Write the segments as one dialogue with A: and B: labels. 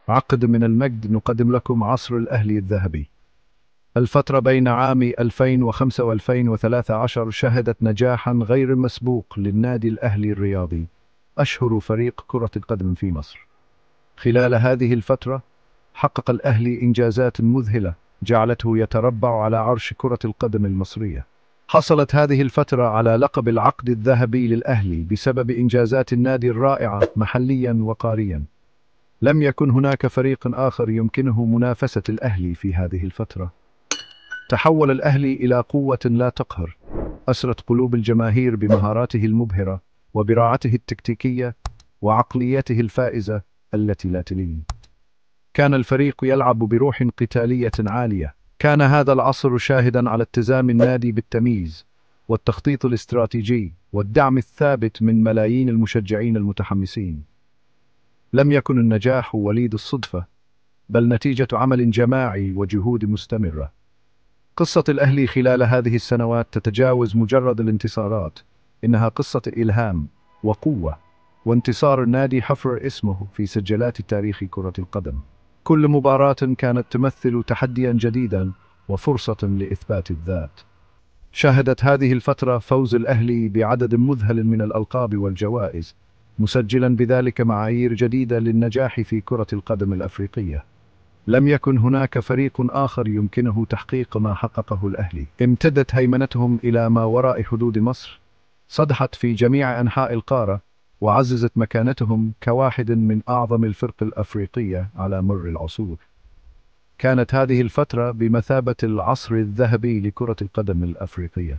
A: عقد من المجد نقدم لكم عصر الأهلي الذهبي. الفترة بين عام 2005 و2013 شهدت نجاحا غير مسبوق للنادي الأهلي الرياضي، أشهر فريق كرة القدم في مصر. خلال هذه الفترة حقق الأهلي إنجازات مذهلة جعلته يتربع على عرش كرة القدم المصرية. حصلت هذه الفترة على لقب العقد الذهبي للأهلي بسبب إنجازات النادي الرائعة محليا وقاريا. لم يكن هناك فريق آخر يمكنه منافسة الأهلي في هذه الفترة. تحول الأهلي إلى قوة لا تقهر، أسرت قلوب الجماهير بمهاراته المبهرة وبراعته التكتيكية وعقليته الفائزة التي لا تلين. كان الفريق يلعب بروح قتالية عالية. كان هذا العصر شاهدا على اتزان النادي بالتمييز والتخطيط الاستراتيجي والدعم الثابت من ملايين المشجعين المتحمسين. لم يكن النجاح وليد الصدفة، بل نتيجة عمل جماعي وجهود مستمرة. قصة الأهلي خلال هذه السنوات تتجاوز مجرد الانتصارات، إنها قصة إلهام وقوة، وانتصار النادي حفر اسمه في سجلات تاريخ كرة القدم. كل مباراة كانت تمثل تحديا جديدا وفرصة لإثبات الذات. شهدت هذه الفترة فوز الأهلي بعدد مذهل من الألقاب والجوائز، مسجلا بذلك معايير جديدة للنجاح في كرة القدم الأفريقية. لم يكن هناك فريق آخر يمكنه تحقيق ما حققه الأهلي. امتدت هيمنتهم إلى ما وراء حدود مصر، صدحت في جميع أنحاء القارة، وعززت مكانتهم كواحد من أعظم الفرق الأفريقية على مر العصور. كانت هذه الفترة بمثابة العصر الذهبي لكرة القدم الأفريقية.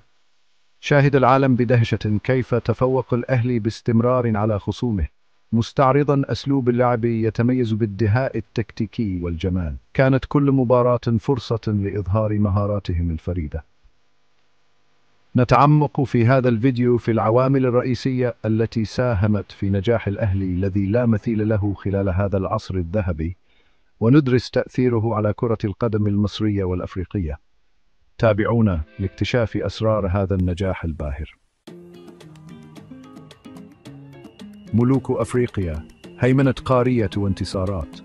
A: شاهد العالم بدهشة كيف تفوق الأهلي باستمرار على خصومه، مستعرضا أسلوب اللعب يتميز بالدهاء التكتيكي والجمال. كانت كل مباراة فرصة لإظهار مهاراتهم الفريدة. نتعمق في هذا الفيديو في العوامل الرئيسية التي ساهمت في نجاح الأهلي الذي لا مثيل له خلال هذا العصر الذهبي، وندرس تأثيره على كرة القدم المصرية والأفريقية. تابعونا لاكتشاف أسرار هذا النجاح الباهر. ملوك أفريقيا، هيمنة قارية وانتصارات.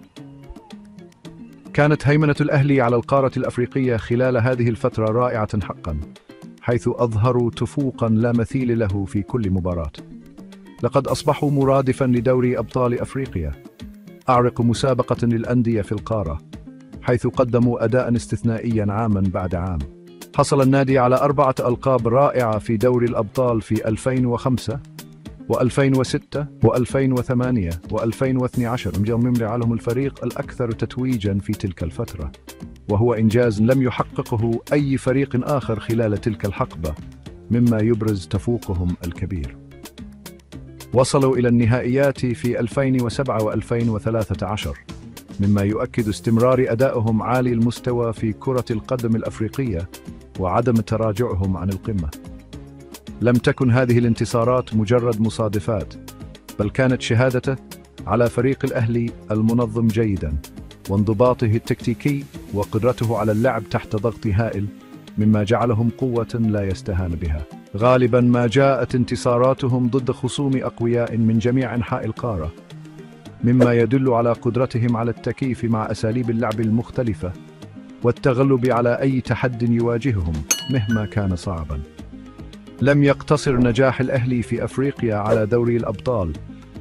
A: كانت هيمنة الأهلي على القارة الأفريقية خلال هذه الفترة رائعة حقا، حيث أظهروا تفوقا لا مثيل له في كل مباراة. لقد أصبحوا مرادفا لدوري أبطال أفريقيا، أعرق مسابقة للأندية في القارة، حيث قدموا أداء استثنائيا عاما بعد عام. حصل النادي على 4 ألقاب رائعة في دوري الأبطال في 2005 و2006 و2008 و2012، مما جعلهم الفريق الأكثر تتويجا في تلك الفترة، وهو إنجاز لم يحققه أي فريق آخر خلال تلك الحقبة، مما يبرز تفوقهم الكبير. وصلوا إلى النهائيات في 2007 و2013، مما يؤكد استمرار أدائهم عالي المستوى في كرة القدم الأفريقية وعدم تراجعهم عن القمة. لم تكن هذه الانتصارات مجرد مصادفات، بل كانت شهادة على فريق الأهلي المنظم جيدا، وانضباطه التكتيكي وقدرته على اللعب تحت ضغط هائل، مما جعلهم قوة لا يستهان بها. غالبا ما جاءت انتصاراتهم ضد خصوم أقوياء من جميع أنحاء القارة، مما يدل على قدرتهم على التكيف مع أساليب اللعب المختلفة والتغلب على أي تحد يواجههم مهما كان صعبا. لم يقتصر نجاح الأهلي في أفريقيا على دوري الأبطال،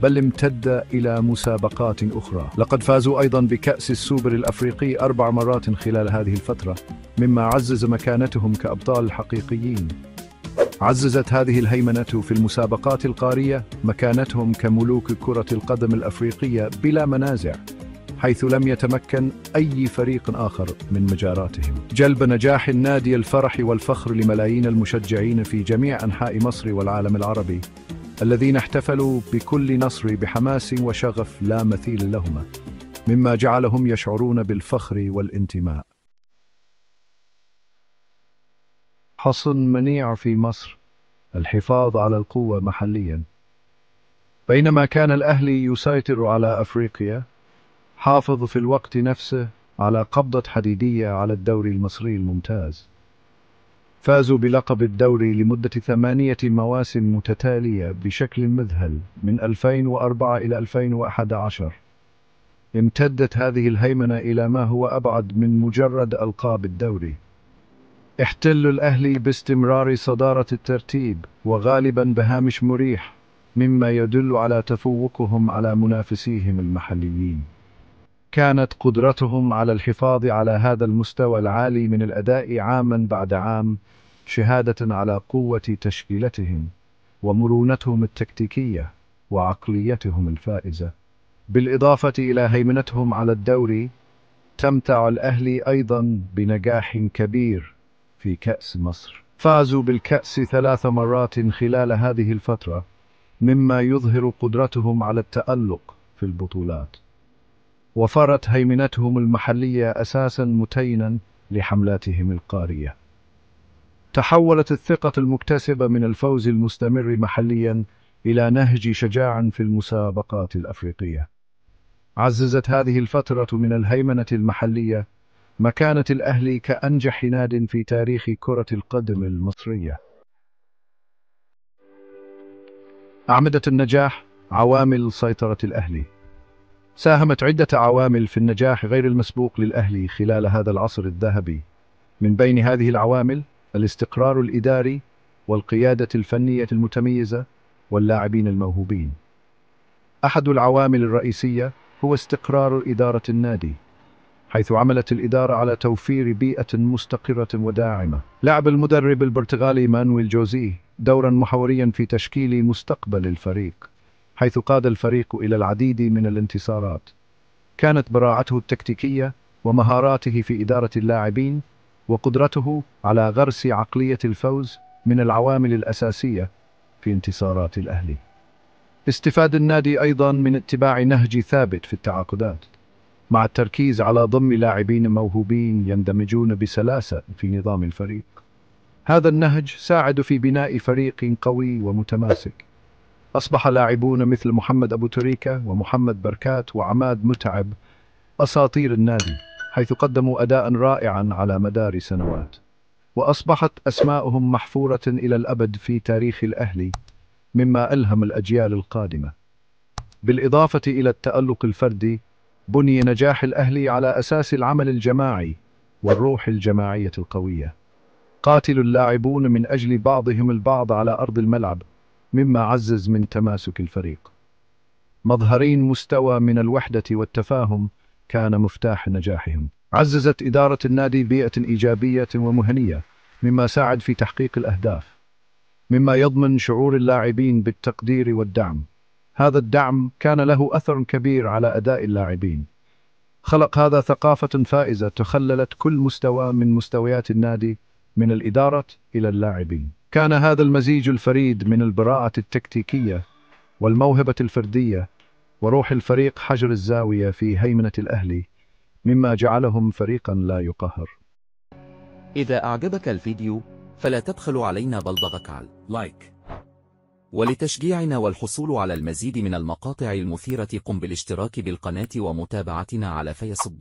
A: بل امتد إلى مسابقات أخرى. لقد فازوا أيضا بكأس السوبر الأفريقي 4 مرات خلال هذه الفترة، مما عزز مكانتهم كأبطال حقيقيين. عززت هذه الهيمنة في المسابقات القارية مكانتهم كملوك كرة القدم الأفريقية بلا منازع، حيث لم يتمكن أي فريق آخر من مجاراتهم. جلب نجاح النادي الفرح والفخر لملايين المشجعين في جميع أنحاء مصر والعالم العربي، الذين احتفلوا بكل نصر بحماس وشغف لا مثيل لهما، مما جعلهم يشعرون بالفخر والانتماء. حصن منيع في مصر، الحفاظ على القوة محليا. بينما كان الأهلي يسيطر على أفريقيا، حافظ في الوقت نفسه على قبضة حديدية على الدوري المصري الممتاز. فازوا بلقب الدوري لمدة 8 مواسم متتالية بشكل مذهل من 2004 إلى 2011، امتدت هذه الهيمنة إلى ما هو أبعد من مجرد ألقاب الدوري. احتلوا الأهلي باستمرار صدارة الترتيب وغالبا بهامش مريح، مما يدل على تفوقهم على منافسيهم المحليين. كانت قدرتهم على الحفاظ على هذا المستوى العالي من الأداء عاما بعد عام شهادة على قوة تشكيلتهم ومرونتهم التكتيكية وعقليتهم الفائزة. بالإضافة إلى هيمنتهم على الدوري، تمتع الأهلي أيضا بنجاح كبير في كأس مصر. فازوا بالكأس 3 مرات خلال هذه الفترة، مما يظهر قدرتهم على التألق في البطولات. وفرت هيمنتهم المحلية أساسا متينا لحملاتهم القارية. تحولت الثقة المكتسبة من الفوز المستمر محليا إلى نهج شجاع في المسابقات الأفريقية. عززت هذه الفترة من الهيمنة المحلية مكانة الأهلي كأنجح ناد في تاريخ كرة القدم المصرية. أعمدة النجاح عوامل سيطرة الأهلي. ساهمت عدة عوامل في النجاح غير المسبوق للأهلي خلال هذا العصر الذهبي. من بين هذه العوامل الاستقرار الإداري والقيادة الفنية المتميزة واللاعبين الموهوبين. أحد العوامل الرئيسية هو استقرار إدارة النادي، حيث عملت الإدارة على توفير بيئة مستقرة وداعمة. لعب المدرب البرتغالي مانويل جوزيه دورا محوريا في تشكيل مستقبل الفريق، حيث قاد الفريق إلى العديد من الانتصارات. كانت براعته التكتيكية ومهاراته في إدارة اللاعبين وقدرته على غرس عقلية الفوز من العوامل الأساسية في انتصارات الأهلي. استفاد النادي أيضا من اتباع نهج ثابت في التعاقدات، مع التركيز على ضم لاعبين موهوبين يندمجون بسلاسة في نظام الفريق. هذا النهج ساعد في بناء فريق قوي ومتماسك. أصبح لاعبون مثل محمد أبو تريكة ومحمد بركات وعماد متعب أساطير النادي، حيث قدموا أداء رائعا على مدار سنوات، وأصبحت أسماؤهم محفورة إلى الأبد في تاريخ الأهلي، مما ألهم الأجيال القادمة. بالإضافة إلى التألق الفردي، بني نجاح الأهلي على أساس العمل الجماعي والروح الجماعية القوية. قاتل اللاعبون من أجل بعضهم البعض على أرض الملعب، مما عزز من تماسك الفريق. مظهرين مستوى من الوحدة والتفاهم كان مفتاح نجاحهم. عززت إدارة النادي بيئة إيجابية ومهنية، مما ساعد في تحقيق الأهداف، مما يضمن شعور اللاعبين بالتقدير والدعم. هذا الدعم كان له أثر كبير على أداء اللاعبين. خلق هذا ثقافة فائزة تخللت كل مستوى من مستويات النادي، من الإدارة إلى اللاعبين. كان هذا المزيج الفريد من البراعة التكتيكية والموهبة الفردية وروح الفريق حجر الزاوية في هيمنة الأهلي، مما جعلهم فريقا لا يقهر.
B: إذا أعجبك الفيديو فلا تبخل علينا بلضغط على لايك، ولتشجيعنا والحصول على المزيد من المقاطع المثيرة قم بالاشتراك بالقناة ومتابعتنا على فيسبوك.